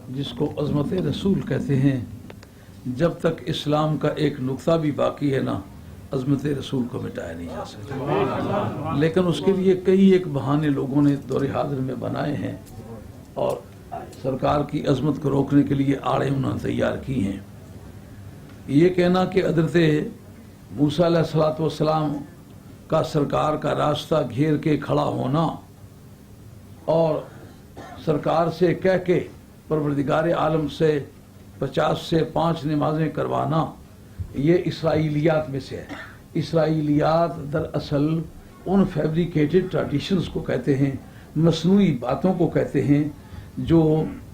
جس کو عظمت رسول کہتے ہیں، جب تک اسلام کا ایک نقطہ بھی باقی ہے نا، عظمت رسول کو مٹایا نہیں جا سکتا۔ لیکن اس کے لیے کئی ایک بہانے لوگوں نے دور حاضر میں بنائے ہیں اور سرکار کی عظمت کو روکنے کے لیے آڑے انہوں نے تیار کی ہیں۔ یہ کہنا کہ حضرت موسیٰ علیہ السلام کا سرکار کا راستہ گھیر کے کھڑا ہونا اور سرکار سے کہہ کے پروردگار عالم سے 50 سے 5 نمازیں کروانا، یہ اسرائیلیات میں سے ہے۔ اسرائیلیات دراصل ان فیبریکیٹڈ ٹریڈیشنز کو کہتے ہیں، مصنوعی باتوں کو کہتے ہیں جو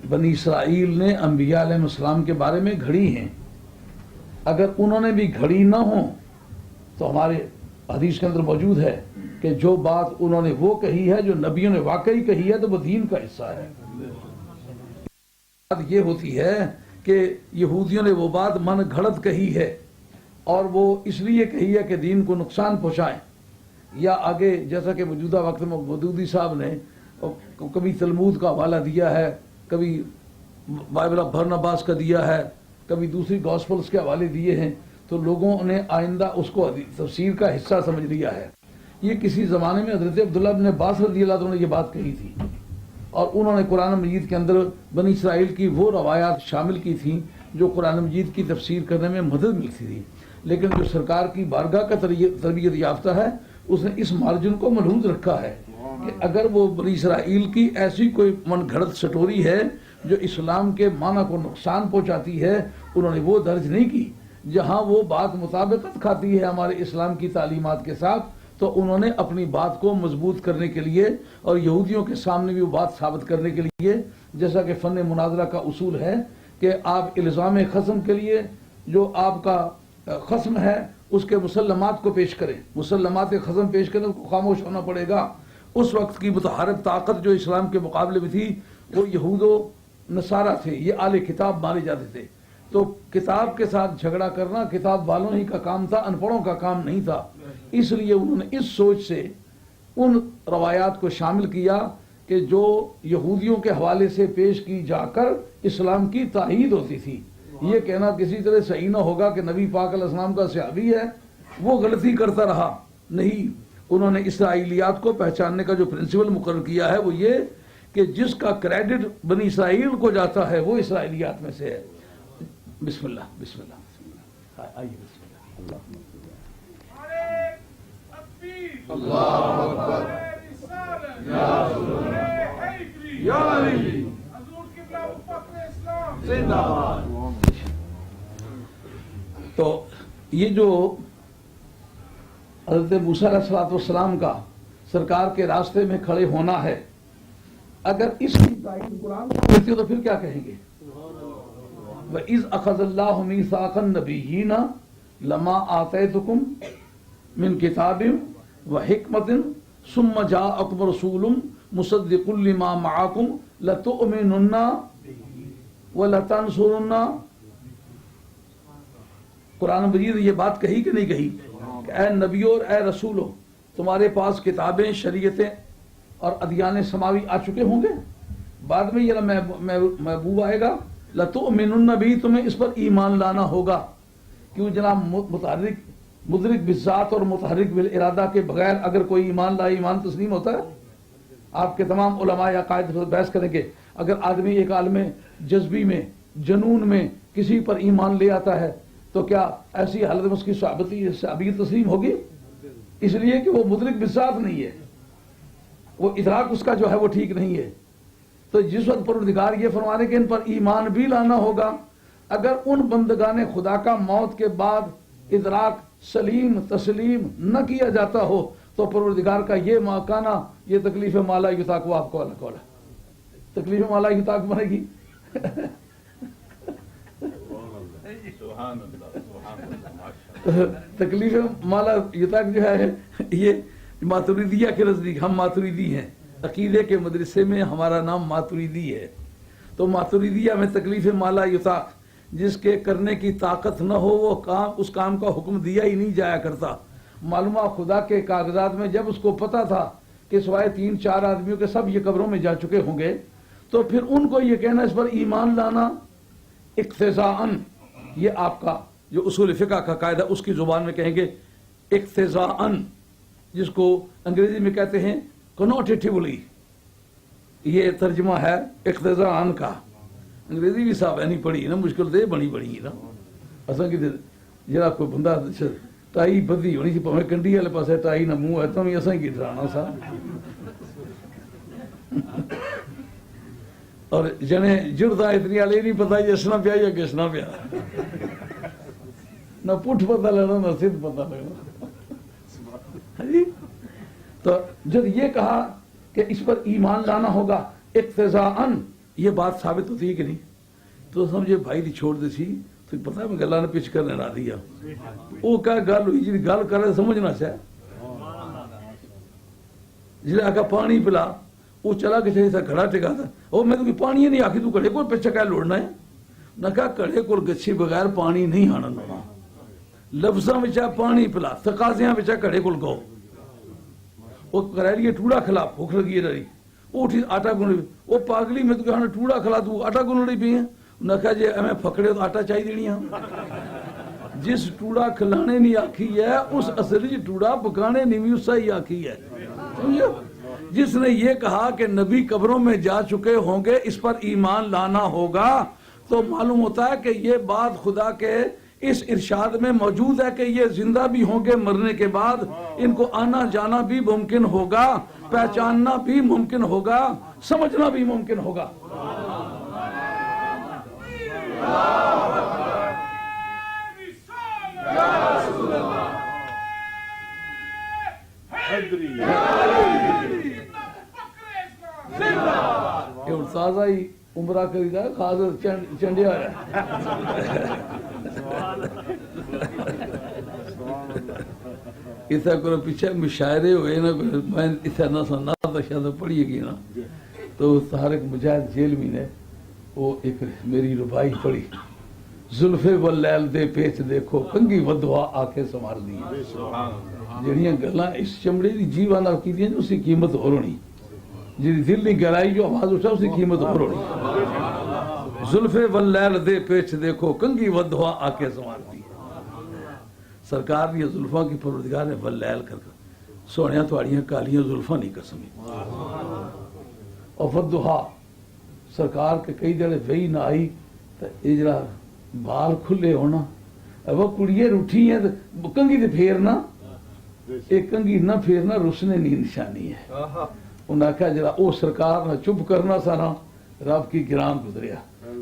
بنی اسرائیل نے انبیاء علیہ السلام کے بارے میں گھڑی ہیں۔ اگر انہوں نے بھی گھڑی نہ ہوں تو ہمارے حدیث کے اندر موجود ہے کہ جو بات انہوں نے وہ کہی ہے جو نبیوں نے واقعی کہی ہے تو وہ دین کا حصہ ہے۔ بات یہ ہوتی ہے کہ یہودیوں نے وہ بات من گھڑت کہی ہے اور وہ اس لیے کہی ہے کہ دین کو نقصان پہنچائیں، یا آگے جیسا کہ موجودہ وقت میں مودودی صاحب نے کبھی تلمود کا حوالہ دیا ہے، کبھی بائبل آف برناباس کا دیا ہے، کبھی دوسری گاسپلز کے حوالے دیے ہیں، تو لوگوں نے آئندہ اس کو تفسیر کا حصہ سمجھ لیا ہے۔ یہ کسی زمانے میں حضرت عبداللہ بن عباس رضی اللہ عنہ نے یہ بات کہی تھی اور انہوں نے قرآن مجید کے اندر بنی اسرائیل کی وہ روایات شامل کی تھیں جو قرآن مجید کی تفسیر کرنے میں مدد ملتی تھی، لیکن جو سرکار کی بارگاہ کا تربیت یافتہ ہے اس نے اس مارجن کو ملحوظ رکھا ہے کہ اگر وہ بنی اسرائیل کی ایسی کوئی من گھڑت سٹوری ہے جو اسلام کے معنی کو نقصان پہنچاتی ہے، انہوں نے وہ درج نہیں کی۔ جہاں وہ بات مطابقت کھاتی ہے ہمارے اسلام کی تعلیمات کے ساتھ تو انہوں نے اپنی بات کو مضبوط کرنے کے لیے اور یہودیوں کے سامنے بھی وہ بات ثابت کرنے کے لیے، جیسا کہ فن مناظرہ کا اصول ہے کہ آپ الزام خصم کے لیے جو آپ کا خصم ہے اس کے مسلمات کو پیش کریں، مسلمات خصم پیش کریں، اس کو خاموش ہونا پڑے گا۔ اس وقت کی متحرک طاقت جو اسلام کے مقابلے میں تھی وہ یہود و نصارہ تھے، یہ اہل کتاب مانے جاتے تھے، تو کتاب کے ساتھ جھگڑا کرنا کتاب والوں ہی کا کام تھا، ان پڑھوں کا کام نہیں تھا۔ اس لیے انہوں نے اس سوچ سے ان روایات کو شامل کیا کہ جو یہودیوں کے حوالے سے پیش کی جا کر اسلام کی تائید ہوتی تھی۔ یہ کہنا کسی طرح صحیح نہ ہوگا کہ نبی پاک علیہ السلام کا صحابی ہے وہ غلطی کرتا رہا، نہیں، انہوں نے اسرائیلیات کو پہچاننے کا جو پرنسپل مقرر کیا ہے وہ یہ کہ جس کا کریڈٹ بنی اسرائیل کو جاتا ہے وہ اسرائیلیات میں سے ہے۔ بسم اللہ بسم اللہ، آئیے بسم اللہ۔ اللہ اکبر یا رسول اللہ یا علی زندہ باد۔ تو یہ جو حضرت موسیٰ علیہ السلام کا سرکار کے راستے میں کھڑے ہونا ہے، اگر اس کی تائید قرآن میں ہوتی ہو تو پھر کیا کہیں گے؟ وَإِذْ أَخَذَ اللَّهُ مِيثَاقَ النَّبِيِّينَ لَمَا آتَيْتُكُم مِّن كِتَابٍ وَحِكْمَةٍ ثُمَّ جَاءَكُمْ رَسُولٌ مُصَدِّقٌ لِّمَا مَعَكُمْ لَتُؤْمِنُنَّ وَلَتَنصُرُنَّ۔ قرآن مجید یہ بات کہی کہ نہیں کہی کہ اے نبیوں اور اے رسولوں، تمہارے پاس کتابیں، شریعتیں اور ادیان سماوی آ چکے ہوں گے، بعد میں یہ محبوب آئے گا، لَتُؤْمِنُنَّ بھی، تمہیں اس پر ایمان لانا ہوگا۔ کیوں جناب، متحرک مدرک بالذات اور متحرک بالارادہ کے بغیر اگر کوئی ایمان لائے ایمان تسلیم ہوتا ہے؟ آپ کے تمام علماء عقائد بحث کریں گے، اگر آدمی ایک عالم جذبی میں، جنون میں کسی پر ایمان لے آتا ہے تو کیا ایسی حالت میں اس کی صحابیت تسلیم ہوگی؟ اس لیے کہ وہ مدرک بالذات نہیں ہے، وہ ادراک اس کا جو ہے وہ ٹھیک نہیں ہے۔ تو جس وقت پروردگار یہ فرمانے کہ ان پر ایمان بھی لانا ہوگا، اگر ان بندگان خدا کا موت کے بعد ادراک سلیم تسلیم نہ کیا جاتا ہو تو پروردگار کا یہ ماکانہ، یہ تکلیف مالا یطاق، وہ آپ کو الگ ہے، تکلیف مالا یطاق بنے گی۔ تکلیف مالا یطاق جو ہے یہ ماتریدیہ کے نزدیک، ہم ماتریدی ہیں، عقیدے کے مدرسے میں ہمارا نام ماتریدی ہے، تو ماتریدیہ میں تکلیف مالا یطاق، جس کے کرنے کی طاقت نہ ہو وہ کام، اس کام کا حکم دیا ہی نہیں جایا کرتا۔ معلومہ خدا کے کاغذات میں جب اس کو پتا تھا کہ سوائے 3-4 آدمیوں کے سب یہ قبروں میں جا چکے ہوں گے تو پھر ان کو یہ کہنا اس پر ایمان لانا اقتضاءً، یہ آپ کا جو اصول فقہ کا قاعدہ اس کی زبان میں کہیں گے اقتضاءً، جس کو انگریزی میں کہتے ہیں کنوٹیٹیولی، یہ ترجمہ ہے اقتضاءً کا۔ انگریزی بھی صاحب ہے نہیں پڑھی نا، مشکل دے بنی بڑی نا اصل کی جڑا کوئی بندہ ٹائی بدھی ہونی سی پاویں کنڈی والے پاسے ٹائی نہ منہ ہے تو بھی اصل کی ڈرانا سا اور جنے جڑتا اتنی والے نہیں پتا جسنا پیا یا کسنا پیا، نہ پٹھ پتہ لگنا نہ سدھ پتہ لگنا جی۔ تو جب یہ کہا کہ اس پر ایمان لانا ہوگا اقتضاءً، یہ بات ثابت ہوتی ہے کہ نہیں؟ تو سمجھے بھائی دی چھوڑ دے سی تو پتہ ہے میں گلا نے پچ کرنے نہ دیا، وہ کیا گل ہوئی جی گل کرے سمجھنا چاہے جی آگا پانی پلا وہ چلا کے چاہیے تھا گھڑا ٹکا تھا، وہ میں تو پانی ہی نہیں آخی تو گھڑے کو پیچھے کیا لوڑنا ہے، نہ کہا گھڑے کو گچھی بغیر پانی نہیں آنا لونا، لفظاں بچا پانی پلا تقاضیاں بچا گھڑے کو گو، وہ کریلیے ٹوڑا کھلا بھوک لگی ہے رہی، وہ اٹھی آٹا گن رہی، وہ پاگلی میں تو کہا ٹوڑا کھلا تو آٹا گن رہی پی ہیں، نہ کہا جی ہمیں پھکڑے تو آٹا چاہیے دینی ہاں، جس ٹوڑا کھلانے نہیں آکھی ہے اس اصلی ٹوڑا پکانے نہیں بھی اس سے ہی آکھی ہے، سمجھو؟ جس نے یہ کہا کہ نبی قبروں میں جا چکے ہوں گے اس پر ایمان لانا ہوگا، تو معلوم ہوتا ہے کہ یہ بات خدا کے اس ارشاد میں موجود ہے کہ یہ زندہ بھی ہوں گے مرنے کے بعد، ان کو آنا جانا بھی ممکن ہوگا، پہچاننا بھی ممکن ہوگا، سمجھنا بھی ممکن ہوگا۔ یہ استاذ ہی عمرہ کری دا خاص چنڈیا ہے اتنا کو پیچھے مشاعرے ہوئے نا، میں اتنا نہ سننا تو شاید پڑھیے گی نا، تو طارق مجاہد جیل میں نے وہ ایک میری ربائی پڑھی، زلفے واللیل دے پیچ دیکھو کنگی ودوا آ کے سنوار دی، جڑیاں گلاں اس چمڑے دی جیوان کی دیں اس کی قیمت اور ہونی، جی دل نہیں گہرائی جو آواز اٹھا اس کی قیمت اور ہونی، زلفے واللیل دے پیچ دیکھو کنگی ودوا آ کے سنوار دی۔ سرکار دی زلفاں کی پروردگار نے واللیل کر سونیاں تواڑیاں کالیاں زلفاں نہیں قسمی، اور ودہا سرکار کے کئی جڑے وہی نہ آئی تو اجرا بال کھلے ہونا، وہ کڑیے روٹھی ہیں تو کنگھی دے پھیرنا، ایک کنگھی نہ پھیرنا رسنے نہیں نشانی ہے، انہوں نے کہا جرا او سرکار نہ چپ کرنا سارا رب کی گرام گزریا،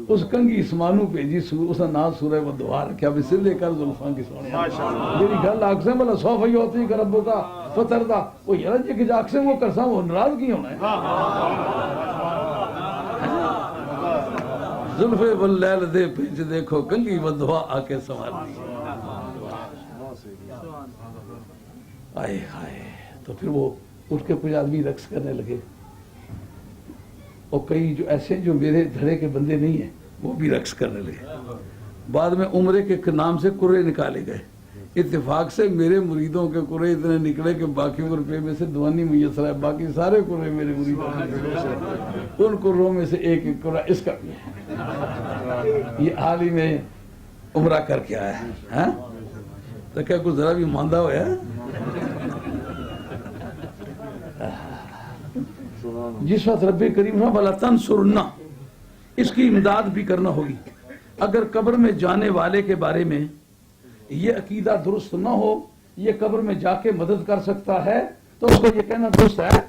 اس کنگھی اسمانو پیجی اس کا نام سورہ ودہا رکھا بھی سلے کر زلفاں کی سونے میری گل آکسیں بلا سو فی ہوتی کر ربو کا فتر دا وہ یرا جی کہ آکسیں وہ کرساں وہ ناراض کی ہونا ہے، زلفے واللیل دے پیچ دیکھو کنگھی ودہا آ کے سنوار دی۔ آئے ہائے، تو پھر وہ اٹھ کے کچھ آدمی رقص کرنے لگے، اور کئی جو ایسے جو میرے دھڑے کے بندے نہیں ہیں وہ بھی رقص کرنے لگے، بعد میں عمرے کے نام سے قرے نکالے گئے، اتفاق سے میرے مریدوں کے قرے اتنے نکلے کہ باقی روپے میں سے دوانی میسر ہے، باقی سارے قرے میرے مریدوں کے، ان قروں میں سے ایک ایک قرہ اس کا بھی ہے، یہ حال ہی میں عمرہ کر کے آیا ہے، تو کیا کچھ ذرا بھی ماندہ ہوا ہے؟ جس وقت رب کریم بلا تنصرنا، اس کی امداد بھی کرنا ہوگی، اگر قبر میں جانے والے کے بارے میں یہ عقیدہ درست نہ ہو یہ قبر میں جا کے مدد کر سکتا ہے تو اس کو یہ کہنا درست ہے۔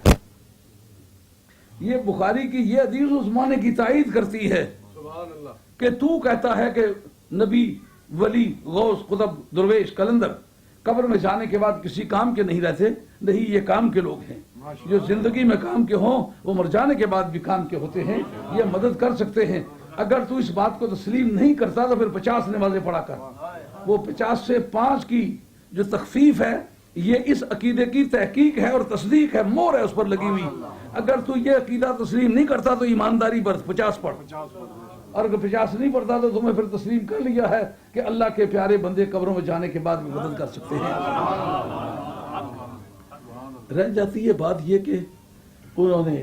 یہ بخاری کی یہ حدیث اس معنی کی تائید کرتی ہے کہ تو کہتا ہے کہ نبی ولی غوث قطب درویش کلندر قبر میں جانے کے بعد کسی کام کے نہیں رہتے، نہیں یہ کام کے لوگ ہیں، جو زندگی میں کام کے ہوں وہ مر جانے کے بعد بھی کام کے ہوتے ہیں، یہ مدد کر سکتے ہیں۔ اگر تو اس بات کو تسلیم نہیں کرتا تو پھر 50 نمازیں پڑھا کر، وہ 50 سے 5 کی جو تخفیف ہے یہ اس عقیدے کی تحقیق ہے اور تصدیق ہے، مور ہے اس پر لگی ہوئی۔ اگر تو یہ عقیدہ تسلیم نہیں کرتا تو ایمانداری برت 50 پڑھ، اور اگر 50 نہیں پڑھتا تو تمہیں پھر تسلیم کر لیا ہے کہ اللہ کے پیارے بندے قبروں میں جانے کے بعد بھی مدد کر سکتے ہیں۔ رہ جاتی ہے بات یہ کہ انہوں نے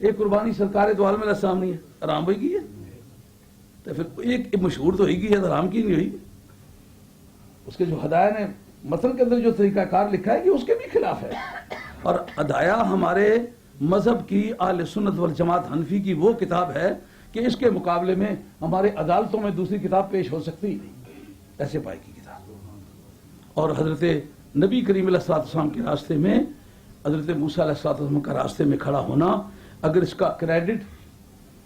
ایک قربانی سرکار تو عالم علیہ السلام نہیں ہے حرام ہوئی گئی ہے، تو پھر ایک مشہور تو ہوئی گئی ہے، حرام کی نہیں ہوئی۔ اس کے جو ہدایہ نے متن کے اندر جو طریقہ کار لکھا ہے یہ اس کے بھی خلاف ہے۔ اور ہدایہ ہمارے مذہب کی اہل سنت والجماعت حنفی کی وہ کتاب ہے کہ اس کے مقابلے میں ہمارے عدالتوں میں دوسری کتاب پیش ہو سکتی نہیں، ایسے پائے کی کتاب۔ اور حضرت نبی کریم علیہ السلام کے راستے میں، حضرت موسیٰ علیہ السلام کا راستے میں کھڑا ہونا، اگر اس کا کریڈٹ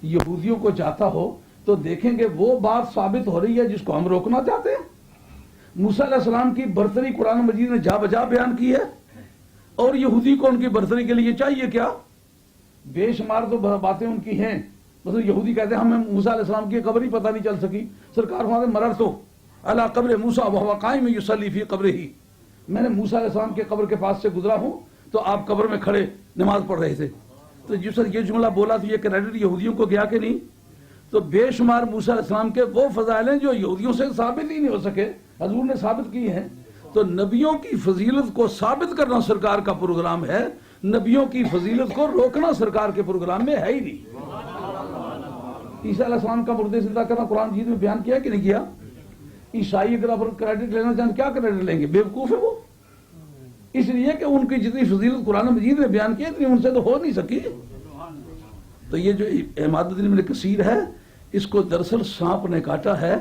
یہودیوں کو جاتا ہو تو دیکھیں گے وہ بات ثابت ہو رہی ہے جس کو ہم روکنا چاہتے ہیں۔ موسیٰ علیہ السلام کی برتری قرآن مجید نے جا بجا بیان کی ہے، اور یہودی کو ان کی برتری کے لیے چاہیے کیا؟ بے شمار تو باتیں ان کی ہیں۔ مثلا یہودی کہتے ہیں ہمیں موسیٰ علیہ السلام کی قبر ہی پتہ نہیں چل سکی، سرکار فرماتے ہیں مررت علی قبر موسیٰ وہو قائم یصلی فی قبرہ، میں نے موسیٰ علیہ السلام کے قبر کے پاس سے گزرا ہوں تو آپ قبر میں کھڑے نماز پڑھ رہے تھے۔ تو جو سر یہ جملہ بولا تو یہ کریڈٹ یہودیوں کو گیا کہ نہیں؟ تو بے شمار موسیٰ علیہ السلام کے وہ فضائل ہیں جو یہودیوں سے ثابت ہی نہیں ہو سکے، حضور نے ثابت کی ہیں۔ تو نبیوں کی فضیلت کو ثابت کرنا سرکار کا پروگرام ہے، نبیوں کی فضیلت کو روکنا سرکار کے پروگرام میں ہے ہی نہیں۔ عیسیٰ علیہ السلام کا مردے زندہ کرنا قرآن مجید میں بیان کیا کہ نہیں کیا؟ عیسائی اگر آپ کریڈٹ لینا چاہیں کیا کریڈٹ لیں گے؟ بیوقوف ہے وہ، اس لیے کہ ان کی جتنی فضیلت قرآن مجید نے بیان کی اتنی ان سے تو ہو نہیں سکی۔ تو یہ جو عماد الدین ابن کثیر ہے، اس کو دراصل سانپ نے کاٹا ہے،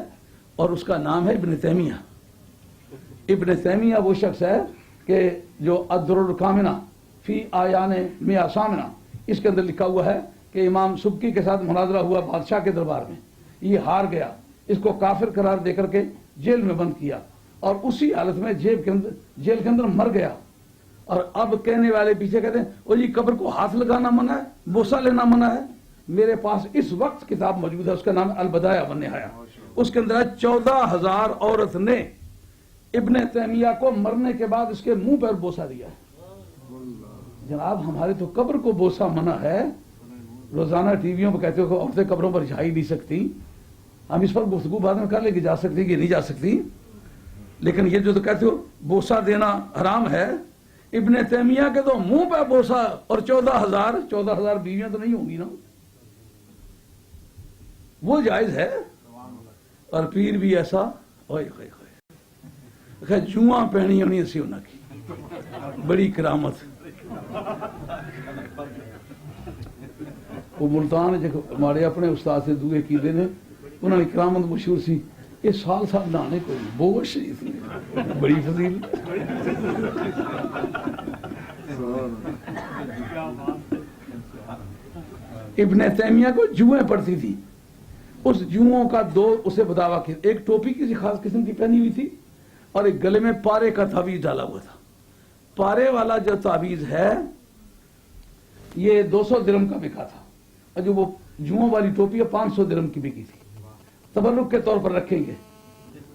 اور اس کا نام ہے ابن تیمیہ۔ ابن تیمیہ وہ شخص ہے کہ جو الدر الکامنہ فی آیان میاں سامنہ، اس کے اندر لکھا ہوا ہے کہ امام سبکی کے ساتھ مناظرہ ہوا بادشاہ کے دربار میں، یہ ہار گیا، اس کو کافر قرار دے کر کے جیل میں بند کیا، اور اسی حالت میں جیل کے اندر مر گیا۔ اور اب کہنے والے پیچھے کہتے ہیں وہ جی قبر کو ہاتھ لگانا منع ہے، بوسہ لینا منع ہے۔ میرے پاس اس وقت کتاب موجود ہے، اس کا نام البدایہ والنہایہ، اس کے اندر 14,000 عورت نے ابن تیمیہ کو مرنے کے بعد اس کے منہ پر بوسہ دیا ہے۔ جناب ہمارے تو قبر کو بوسہ منع ہے، روزانہ ٹی ویوں پہ کہتے ہو عورتیں قبروں پر جا ہی نہیں سکتی، ہم اس پر گفتگو بعد میں کر لیں کہ جا سکتی کہ نہیں جا سکتی، لیکن یہ جو تو کہتے ہو بوسہ دینا حرام ہے، ابن تیمیہ کے تو منہ پہ بوسہ، اور 14,000 بیویاں تو نہیں ہوں گی نا، وہ جائز ہے۔ اور پیر بھی ایسا اوئے ہوئے ہوئے جواں پہنی ہونی اسی ہونا کی بڑی کرامت۔ وہ ملتان جو ہمارے اپنے استاد سے دوئے کیدے نے، انہوں نے کرامت مشہور سی، یہ سال سال نہانے کو بہت شریف بڑی فضیل۔ ابن تیمیہ کو جوئیں پڑتی تھی، اس جوؤں کا دو اسے بداوا کی، ایک ٹوپی کسی خاص قسم کی پہنی ہوئی تھی، اور ایک گلے میں پارے کا تعویذ ڈالا ہوا تھا۔ پارے والا جو تعویذ ہے یہ 200 درہم کا بکا تھا، اور جو وہ جوؤں والی ٹوپی ہے 500 درہم کی بکی تھی۔ تبرک کے طور پر رکھیں گے،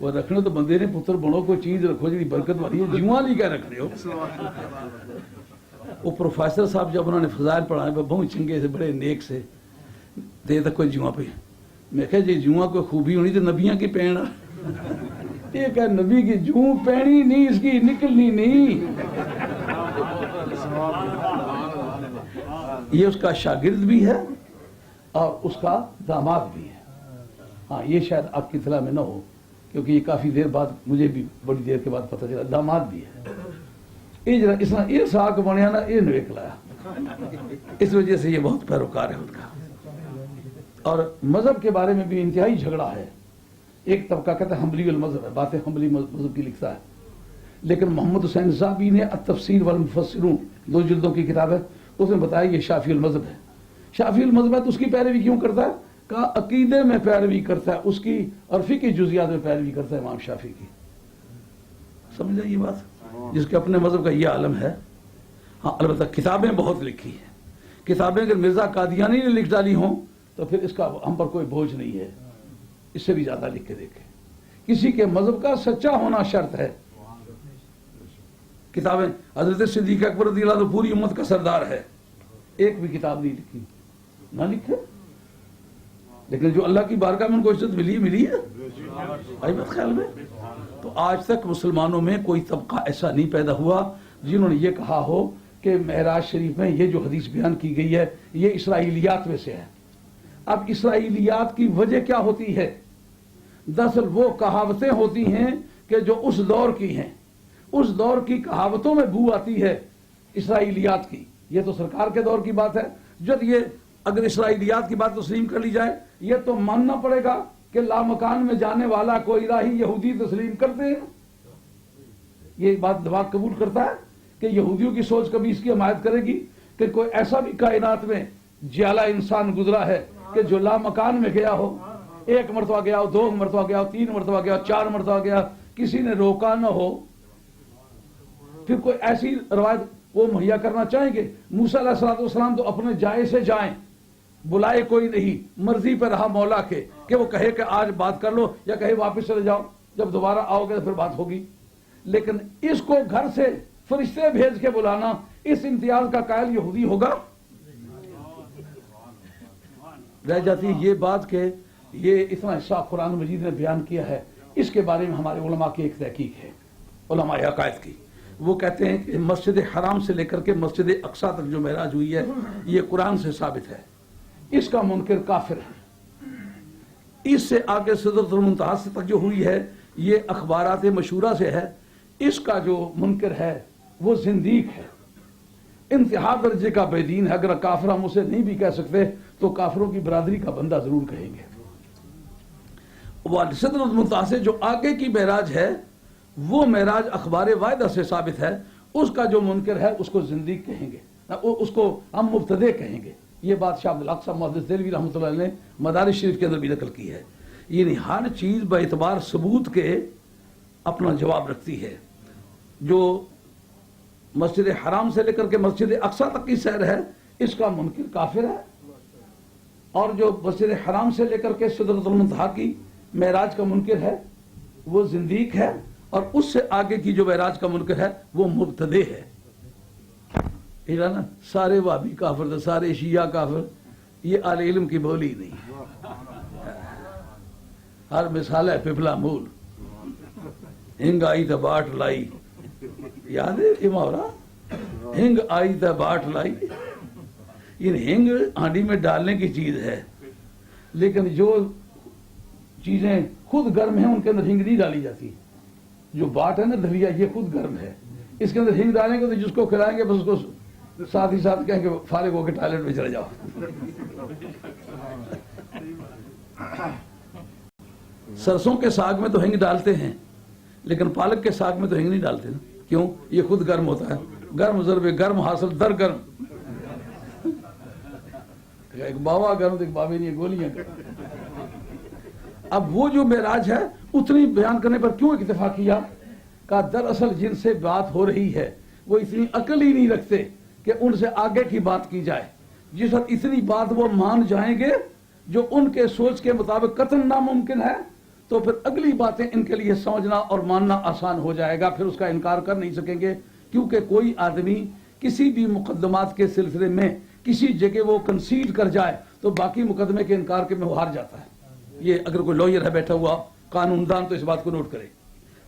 وہ رکھنے تو بندے نے پتر بنو کوئی چیز رکھو جی برکت والی ہے، جواں لی کیا رکھ رہے ہو؟ وہ پروفیسر صاحب جب انہوں نے فضائل پڑھائے بہت چنگے سے بڑے نیک سے دے تک کوئی جواں پہ، میں کہا جی جواں کوئی خوبی ہونی تو نبیاں کی پہن، یہ کہ نبی کی جوں پہنی نہیں، اس کی نکلنی نہیں۔ یہ اس کا شاگرد بھی ہے اور اس کا داماد بھی ہے۔ ہاں یہ شاید آپ کی اطلاع میں نہ ہو کیونکہ یہ کافی دیر بعد مجھے بھی بڑی دیر کے بعد پتہ چلا، داماد بھی ہے۔ یہ جرا اس طرح یہ ساک بنیا نا یہ نویک لایا، اس وجہ سے یہ بہت پیروکار ہے ان کا۔ اور مذہب کے بارے میں بھی انتہائی جھگڑا ہے۔ ایک طبقہ کہتا ہے حنبلی المذہب ہے، باتیں حنبلی مذہب کی لکھتا ہے، لیکن محمد حسین صاحبی نے التفسیر والمفسرون 2 جلدوں کی کتاب ہے، اس میں بتایا یہ شافعی المذہب ہے۔ شافعی المذہب ہے تو اس کی پیروی کیوں کرتا ہے؟ کہا عقیدے میں پیروی کرتا ہے اس کی، اور فقہ جزیات میں پیروی کرتا ہے امام شافعی کی۔ سمجھا یہ بات؟ جس کے اپنے مذہب کا یہ عالم ہے۔ ہاں البتہ کتابیں بہت لکھی ہیں، کتابیں اگر مرزا قادیانی نے لکھ ڈالی ہوں تو پھر اس کا ہم پر کوئی بوجھ نہیں ہے، اس سے بھی زیادہ لکھ کے دیکھیں۔ کسی کے مذہب کا سچا ہونا شرط ہے۔ کتابیں حضرت صدیق اکبر رضی اللہ عنہ پوری امت کا سردار ہے، ایک بھی کتاب نہیں لکھی، نہ لکھے، لیکن جو اللہ کی بارگاہ میں ان کو عزت ملی ہے آئی بات خیال میں۔ تو آج تک مسلمانوں میں کوئی طبقہ ایسا نہیں پیدا ہوا جنہوں نے یہ کہا ہو کہ معراج شریف میں یہ جو حدیث بیان کی گئی ہے یہ اسرائیلیات میں سے ہے۔ اب اسرائیلیات کی وجہ کیا ہوتی ہے؟ دراصل وہ کہاوتیں ہوتی ہیں کہ جو اس دور کی ہیں، اس دور کی کہاوتوں میں بو آتی ہے اسرائیلیات کی۔ یہ تو سرکار کے دور کی بات ہے۔ جب یہ اگر اسرائیلیات کی بات تسلیم کر لی جائے، یہ تو ماننا پڑے گا کہ لامکان میں جانے والا کوئی راہی یہودی تسلیم کرتے ہیں۔ یہ بات دماغ قبول کرتا ہے کہ یہودیوں کی سوچ کبھی اس کی حمایت کرے گی کہ کوئی ایسا بھی کائنات میں جیالہ انسان گزرا ہے کہ جو لامکان میں گیا ہو، ایک مرتبہ گیا ہو، 2 مرتبہ گیا ہو، 3 مرتبہ گیا ہو، 4 مرتبہ گیا، کسی نے روکا نہ ہو؟ پھر کوئی ایسی روایت وہ مہیا کرنا چاہیں گے؟ موسیٰ علیہ السلام تو اپنے جائے سے جائیں، بلائے کوئی نہیں، مرضی پہ رہا مولا کے کہ وہ کہے کہ آج بات کر لو یا کہے واپس چلے جاؤ، جب دوبارہ آؤ گے تو پھر بات ہوگی۔ لیکن اس کو گھر سے فرشتے بھیج کے بلانا، اس امتیاز کا قائل یہودی ہوگا؟ رہ جاتی یہ بات کہ یہ اتنا حصہ قرآن مجید نے بیان کیا ہے، اس کے بارے میں ہمارے علماء کی ایک تحقیق ہے، علماء عقائد کی۔ وہ کہتے ہیں کہ مسجد حرام سے لے کر کے مسجد اقصیٰ تک جو معراج ہوئی ہے یہ قرآن سے ثابت ہے، اس کا منکر کافر ہے۔ اس سے آگے سدرۃ المنتہی تک جو ہوئی ہے یہ اخبارات مشہورہ سے ہے، اس کا جو منکر ہے وہ زندیق ہے، انتہا درجے کا بے دین ہے۔ اگر کافر ہم اسے نہیں بھی کہہ سکتے تو کافروں کی برادری کا بندہ ضرور کہیں گے۔ وہ سدرۃ المنتہی سے جو آگے کی معراج ہے وہ معراج اخبار واحدہ سے ثابت ہے، اس کا جو منکر ہے اس کو زندیق کہیں گے، اس کو ہم مبتدع کہیں گے۔ یہ بات شاہ عبد الحق صاحب محدث دہلوی رحمۃ اللہ علیہ نے مدارج شریف کے اندر بھی نقل کی ہے۔ یعنی ہر چیز بے اعتبار ثبوت کے اپنا جواب رکھتی ہے۔ جو مسجد حرام سے لے کر کے مسجد اقصیٰ تک کی سیر ہے اس کا منکر کافر ہے، اور جو مسجد حرام سے لے کر کے سدرۃ المنتہی کی معراج کا منکر ہے وہ زندیق ہے، اور اس سے آگے کی جو معراج کا منکر ہے وہ مبتدع ہے۔ نا سارے وہابی کافر تھے، سارے شیعہ کافر، یہ اہل علم کی بولی نہیں۔ ہر مثال ہے پپلا مول، ہنگ آئی تو باٹ لائی، یاد ہے یہ محاورہ؟ ہنگ آئی تو باٹ لائی۔ یہ ہنگ ہانڈی میں ڈالنے کی چیز ہے، لیکن جو چیزیں خود گرم ہیں ان کے اندر ہنگ نہیں ڈالی جاتی۔ جو باٹ ہے نا دھلیا، یہ خود گرم ہے، اس کے اندر ہنگ ڈالیں گے تو جس کو کھلائیں گے بس اس کو ساتھ ہی ساتھ کہیں کہ فارغ ہو کے ٹوائلٹ میں چلے جاؤ۔ سرسوں کے ساگ میں تو ہنگ ڈالتے ہیں، لیکن پالک کے ساگ میں تو ہنگ نہیں ڈالتے نا، کیوں؟ یہ خود گرم ہوتا ہے، گرم ضرب گرم حاصل در گرم۔ ایک باوا گرم تو ایک بابے نہیں، گولیاں گرم۔ اب وہ جو معراج ہے اتنی بیان کرنے پر کیوں اکتفا کیا؟ کہ دراصل جن سے بات ہو رہی ہے وہ اتنی عقل ہی نہیں رکھتے کہ ان سے آگے کی بات کی جائے۔ جس وقت اتنی بات وہ مان جائیں گے جو ان کے سوچ کے مطابق قطعاً ناممکن ہے، تو پھر اگلی باتیں ان کے لیے سمجھنا اور ماننا آسان ہو جائے گا، پھر اس کا انکار کر نہیں سکیں گے۔ کیونکہ کوئی آدمی کسی بھی مقدمات کے سلسلے میں کسی جگہ وہ کنسیڈ کر جائے تو باقی مقدمے کے انکار کے میں وہ ہار جاتا ہے۔ یہ اگر کوئی لوئر ہے بیٹھا ہوا قانون دان تو اس بات کو نوٹ کرے۔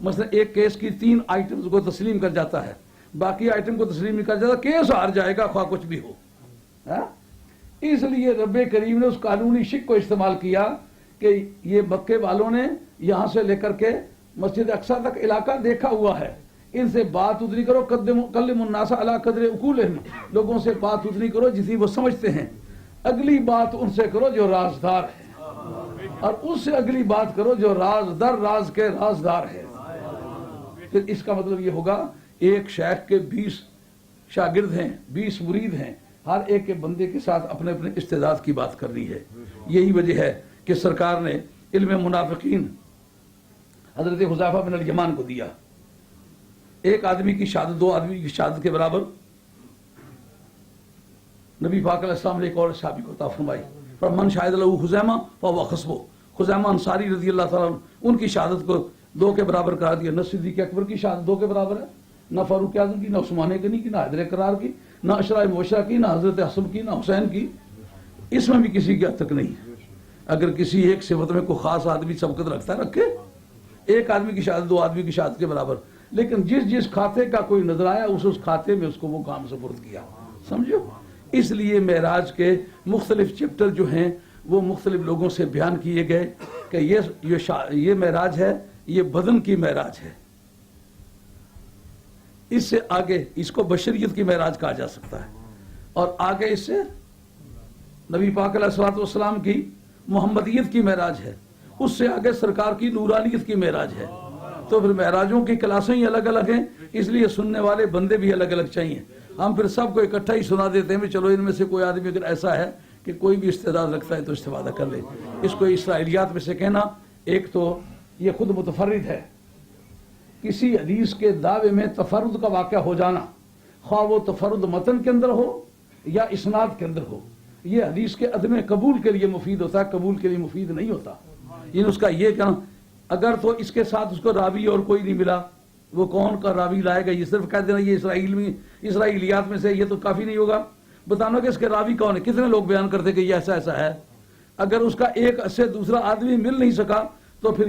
مثلا ایک کیس کی 3 آئٹمز کو تسلیم کر جاتا ہے، باقی آئٹم کو تسلیم نہیں کر جاتا، کیس ہار جائے گا خواہ کچھ بھی ہو۔ اس لیے رب کریم نے اس قانونی شک کو استعمال کیا کہ یہ مکے والوں نے یہاں سے لے کر کے مسجد اقصیٰ تک علاقہ دیکھا ہوا ہے، ان سے بات اتنی کرو، کلموا الناس علی قدر عقولہم، لوگوں سے بات اتنی کرو جتنی وہ سمجھتے ہیں، اگلی بات ان سے کرو جو رازدار ہے، اور اس سے اگلی بات کرو جو راز در راز کے رازدار ہے۔ پھر اس کا مطلب یہ ہوگا ایک شیخ کے 20 شاگرد ہیں، 20 مرید ہیں، ہر ایک کے بندے کے ساتھ اپنے اپنے استعداد کی بات کرنی ہے۔ یہی وجہ ہے کہ سرکار نے علم منافقین حضرت حذیفہ بن الیمان کو دیا۔ ایک آدمی کی شہادت 2 آدمی کی شہادت کے برابر نبی پاک علیہ السلام نے ایک اور صحابی کو عطا فرمائی، من شاہد لہ خزیمہ فہو حسبہ، خزیمہ انصاری رضی اللہ تعالیٰ عنہ، ان کی شہادت کو 2 کے برابر قرار دیا۔ نہ صدیق اکبر کی شہادت 2 کے برابر ہے، نہ فاروق اعظم کی، نہ عثمان غنی کی، نہ حیدر کرار کی، نہ اشرا مبشرہ کی، نہ حضرت حسن کی، نہ حسین کی۔ اس میں بھی کسی کی حد تک نہیں ہے۔ اگر کسی ایک صفت میں کوئی خاص آدمی سبقت رکھتا ہے رکھے، ایک آدمی کی شہادت 2 آدمی کی شہادت کے برابر۔ لیکن جس کھاتے کا کوئی نظر آیا اس کھاتے میں اس کو وہ کام سپرد کیا. سمجھو. اس لیے معراج کے مختلف چپٹر جو ہیں وہ مختلف لوگوں سے بیان کیے گئے کہ یہ معراج ہے، یہ بدن کی معراج ہے. اس سے آگے اس کو بشریت کی معراج کہا جا سکتا ہے، اور آگے اس سے نبی پاک علیہ الصلوۃ والسلام کی محمدیت کی معراج ہے، اس سے آگے سرکار کی نورانیت کی معراج ہے. تو پھر معراجوں کی کلاسیں ہی الگ الگ ہیں، اس لیے سننے والے بندے بھی الگ الگ چاہیے. ہم پھر سب کو اکٹھا ہی سنا دیتے ہیں، چلو ان میں سے کوئی آدمی اگر ایسا ہے کہ کوئی بھی استعداد رکھتا ہے تو استفادہ کر لے. اس کو اسرائیلیات میں سے کہنا، ایک تو یہ خود متفرد ہے. کسی حدیث کے دعوے میں تفرد کا واقعہ ہو جانا، خواہ وہ تفرد متن کے اندر ہو یا اسناد کے اندر ہو، یہ حدیث کے عدم قبول کے لیے مفید ہوتا ہے، قبول کے لیے مفید نہیں ہوتا. یعنی اس کا یہ کہنا اگر تو اس کے ساتھ اس کو راوی اور کوئی نہیں ملا، وہ کون کا راوی لائے گا؟ یہ صرف کہہ دینا یہ اسرائیلیات میں سے، یہ تو کافی نہیں ہوگا. بتانا کہ اس کے راوی کون ہے، کتنے لوگ بیان کرتے کہ یہ ایسا ایسا ہے. اگر اس کا ایک سے دوسرا آدمی مل نہیں سکا تو پھر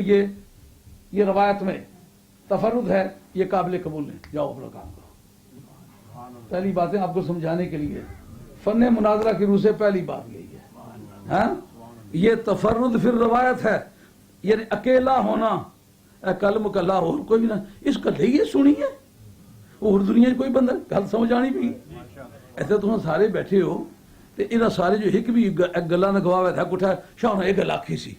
یہ روایت میں تفرد ہے، یہ قابل قبول نہیں. جاؤ اپنا کام کرو. پہلی باتیں آپ کو سمجھانے کے لیے فن مناظرہ کی روح سے پہلی بات یہی ہے. ہاں یہ تفرد پھر روایت ہے، یعنی اکیلا ہونا. کلم کلا اور کوئی نہ اس کا لئیے سنی ہے اور دنیا کوئی بندہ گل سمجھ آنی بھی. ایسے تم سارے بیٹھے ہو تو انہاں سارے جو ایک بھی گلا نہ گواہ تھا کٹھا شاہ نے ایک گل آکھی سی،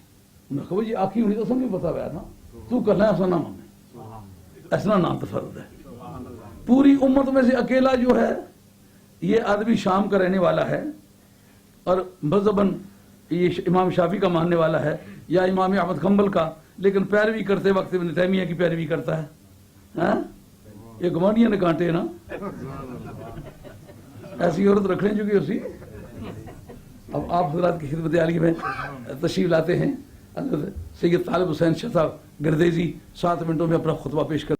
انہوں نے کہا جی آکھی ہونی تو سمجھ پتا ہوا نا تو کرنا ایسا نہ مانے، ایسا نام تفرد ہے. پوری امت میں سے اکیلا جو ہے یہ آدمی شام کا رہنے والا ہے اور مذہباً یہ امام شافعی کا ماننے والا ہے یا امام احمد حنبل کا، لیکن پیروی کرتے وقت ابن تیمیہ کی پیروی کرتا ہے. ہاں یہ گمانیاں نے کانٹے نا، ایسی عورت رکھنے چکی اسی. اب آپ حضرات کی خدمت عالیہ میں تشریف لاتے ہیں حضرت سید طالب حسین شاہ صاحب گردیزی 7 منٹوں میں اپنا خطبہ پیش کر